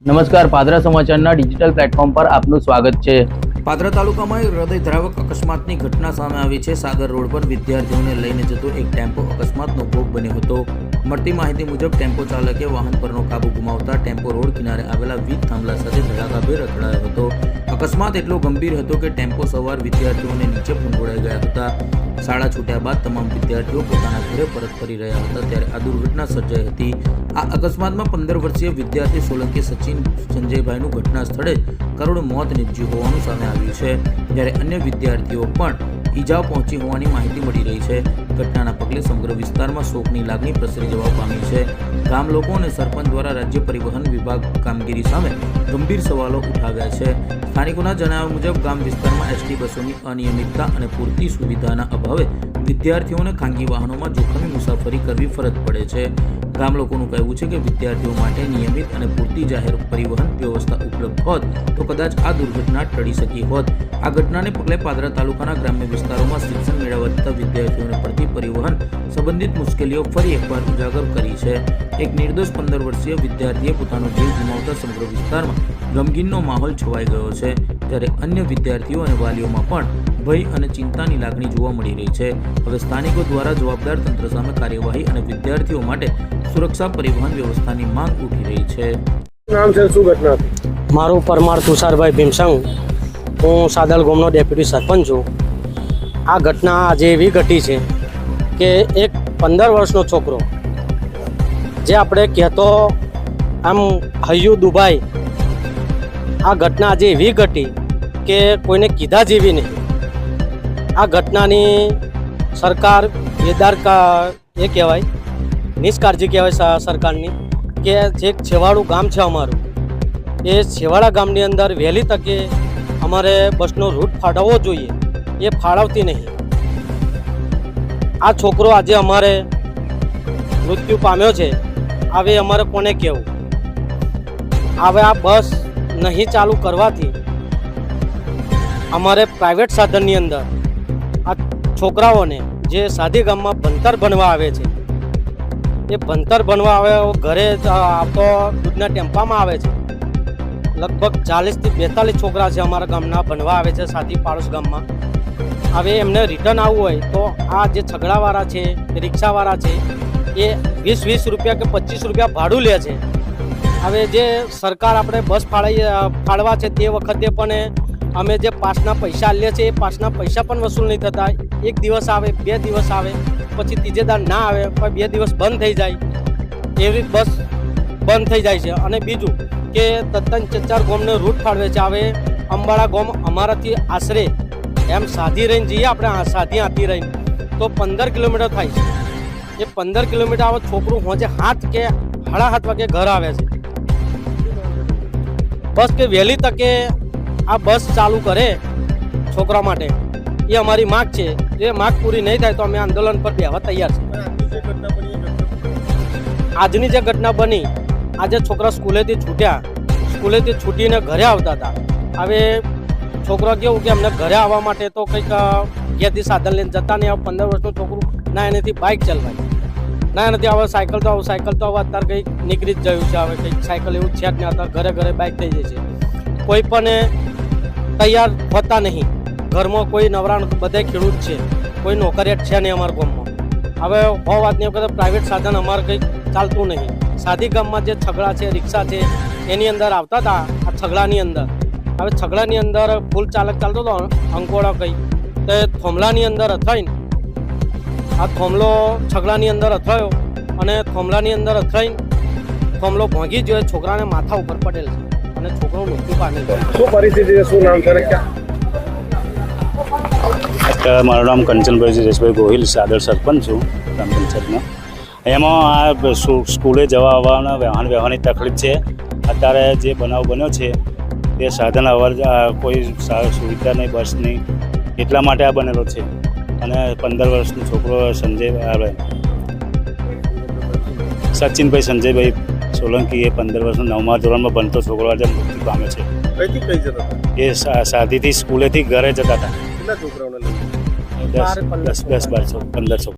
નમસ્કાર, પાદરા સમાચારના digital platform પર આપનું સ્વાગત છે। પાદરા તાલુકામાં એક હૃદયદ્રાવક અકસ્માતની ઘટના સામે આવી છે। સાગર રોડ પર વિદ્યાર્થીઓને લઈને જતો એક ટેમ્પો અકસ્માતનો ભોગ બન્યો હતો। મળતી માહિતી મુજબ ટેમ્પો ચાલકે વાહન પરનો કાબુ ગુમાવતા ટેમ્પો રોડ કિનારે આવેલા વીજ થાંભલા સાથે ધડાકાભેર અથડાયો હતો। અકસ્માત એટલો ગંભીર હતો કે ટેમ્પો સવાર વિદ્યાર્થીઓને નીચે ફંગોળાઈ ગયા હતા। શાળા છૂટ્યા બાદ તમામ વિદ્યાર્થીઓ પોતાના ઘરે પરત ફરી રહ્યા હતા ત્યારે આ દુર્ઘટના સર્જાઈ હતી। આ અકસ્માતમાં 15 વર્ષીય વિદ્યાર્થી સોલંકી સચિન સંજયભાઈનું ઘટના સ્થળે કરુણ મોત નીપજ્યું હોવાનું સામે આવ્યું છે, જ્યારે અન્ય વિદ્યાર્થીઓ પણ ઈજાઓ પહોંચી હોવાની માહિતી મળી રહી છે। ઘટનાના પગલે સમગ્ર વિસ્તારમાં શોકની લાગણી પ્રસરી જવા પામી છે। ગામ લોકો અને સરપંચ દ્વારા રાજ્ય પરિવહન વિભાગ કામગીરી સામે ગંભીર સવાલો ઉઠાવ્યા છે। સ્થાનિકોના જણાવ્યા મુજબ ગામ વિસ્તારમાં એસટી બસોની અનિયમિતતા અને પૂરતી સુવિધાના અભાવે વિદ્યાર્થીઓને ખાનગી વાહનોમાં જોખમી મુસાફરી કરવી ફરજ પડે છે। ગામ લોકોનું કહેવું છે કે વિદ્યાર્થીઓ માટે નિયમિત અને પૂરતી જાહેર પરિવહન વ્યવસ્થા ઉપલબ્ધ હોત તો કદાચ આ દુર્ઘટના ટળી શકી હોત। આ ઘટનાને પગલે પાદરા તાલુકાના ગ્રામ્ય વિસ્તારોમાં શિક્ષણ મેળવવા જતા વિદ્યાર્થીઓને પડતી પરિવહન સંબંધિત મુશ્કેલીઓ ફરી એકવાર ઉજાગર કરી છે। એક નિર્દોષ 15 વર્ષીય વિદ્યાર્થીએ પોતાનો જીવ ગુમાવતા સમગ્ર વિસ્તારમાં ગમગીનનો માહોલ છવાઈ ગયો છે, જ્યારે અન્ય વિદ્યાર્થીઓ અને વાલીઓમાં પણ ભય અને ચિંતાની લાગણી જોવા મળી રહી છે। હવે સ્થાનિકો દ્વારા જવાબદાર તંત્ર સામે કાર્યવાહી અને વિદ્યાર્થીઓ માટે સુરક્ષા પરિવહન વ્યવસ્થાની માંગ ઉઠી રહી છે। નામ છે, શું ઘટના હતી? મારું પરમાર તુષારભાઈ ભીમસંગ, હું સાદલ ગામનો ડેપ્યુટી સરપંચ છું। આ ઘટના આજે એવી ઘટી છે કે એક 15 વર્ષનો છોકરો, જે આપણે કહેતો આમ હૈયું દુબાઈ, આ ઘટના આજે એવી ઘટી કે કોઈને કીધા જેવી નહીં। આ ઘટનાની સરકાર એ કહેવાય નિષ્કાળજી કહેવાય સરકારની, કે જે છેવાડું ગામ છે અમારું, એ છેવાડા ગામની અંદર વહેલી તકે અમારે બસનો રૂટ ફાળવવો જોઈએ, એ ફાળવતી નહીં। આ છોકરો આજે અમારે મૃત્યુ પામ્યો છે, હવે અમારે કોને કહેવું? હવે આ બસ નહીં ચાલુ કરવાથી અમારે પ્રાઇવેટ સાધનની અંદર આ છોકરાઓને જે સાદી ગામમાં ભણતર ભણવા આવે છે, એ ભણતર ભણવા આવે, ઘરે આવતો દૂધના ટેમ્પામાં આવે છે। લગભગ 40 થી 42 છોકરા છે અમારા ગામના ભણવા આવે છે સાદી પાડોશ ગામમાં। હવે એમને રિટર્ન આવવું હોય તો આ જે છગડાવાળા છે, રિક્ષાવાળા છે, એ 20 રૂપિયા કે 25 રૂપિયા ભાડું લે છે। હવે જે સરકાર આપણે બસ ફાળવા છે તે વખતે પણ અમે જે પાસના પૈસા લે છે એ પાસના પૈસા પણ વસૂલ નહીં થતા। એક દિવસ આવે, 2 દિવસ આવે, પછી ત્રીજે દાડ ના આવે, પછી 2 દિવસ બંધ થઈ જાય, એવી બસ બંધ થઈ જાય છે। અને બીજું કે તદ્દન ચચાર ગામને રૂટ ફાળવે છે। હવે અંબાળા ગામ અમારાથી આશરે એમ સાધી રહીને જઈએ આપણે, સાધી આતી રહીને તો 15 કિલોમીટર થાય છે। એ 15 કિલોમીટર આવે છોકરું હોજે 7 કે 7:30 વાગે ઘર આવે છે। બસ કે વહેલી તકે આ બસ ચાલુ કરે છોકરા માટે, એ અમારી માગ છે। એ માગ પૂરી નહીં થાય તો અમે આંદોલન પર બેસવા તૈયાર છે। આજની જે ઘટના બની, આજે છોકરા સ્કૂલેથી છૂટીને ઘરે આવતા હતા। હવે છોકરા કેવું કે અમને ઘરે આવવા માટે તો કંઈક ઘેરથી સાધન લઈને જતા નહીં। 15 વર્ષનું છોકરું ના એનાથી બાઇક ચલાવાય, ના એનાથી હવે સાયકલ તો હવે અત્યારે કંઈક નીકળી જ ગયું છે। હવે કંઈક સાયકલ એવું છે જ નહીં, અત્યારે ઘરે બાઇક થઈ જાય છે। કોઈ પણ તૈયાર હોતા નહીં, ઘરમાં કોઈ નવરા નથી, બધા ખેડૂત છે, કોઈ નોકરિયાત છે નહીં અમારા ગામમાં। હવે વાત નહીં વખતે પ્રાઇવેટ સાધન અમારે કંઈક ચાલતું નહીં। સાદી ગામમાં જે છગડા છે, રિક્ષા છે, એની અંદર આવતા હતા આ છગડાની અંદર। હવે છગડાની અંદર ફૂલ ચાલક ચાલતો હતો અંકોડા કંઈ, તો થોમલાની અંદર અથડાઈને આ થોમલો છગડાની અંદર અથડાયો, અને થોમલાની અંદર અથડાઈને થોમલો ભાંગી ગયો, છોકરાને માથા ઉપર પડેલ છે અને છોકરો મૃત્યુ પામેલ છે। શું પરિસ્થિતિ છે, શું નામ છે? મારું નામ કંચનભાઈ જયેશભાઈ ગોહિલ, સાદર સરપંચ છું ગ્રામ પંચાયતમાં। એમાં આ સ્કૂલે જવા આવવાના વ્યવહારની તકલીફ છે। અત્યારે જે બનાવ બન્યો છે તે સાધન કોઈ સુવિધા નહીં, બસ નહીં, એટલા માટે આ બનેલો છે। અને 15 વર્ષનો છોકરો સચિનભાઈ સંજયભાઈ સોલંકી, એ 15 વર્ષનો 9મા ધોરણમાં ભણતો છોકરો આજે મૃત્યુ પામે છે। કઈથી કઈ જતા હતા? એ સાદીથી સ્કૂલેથી ઘરે જતા હતા। કેટલા છોકરાઓને લઈને? 10, 12, 15 છોકરા।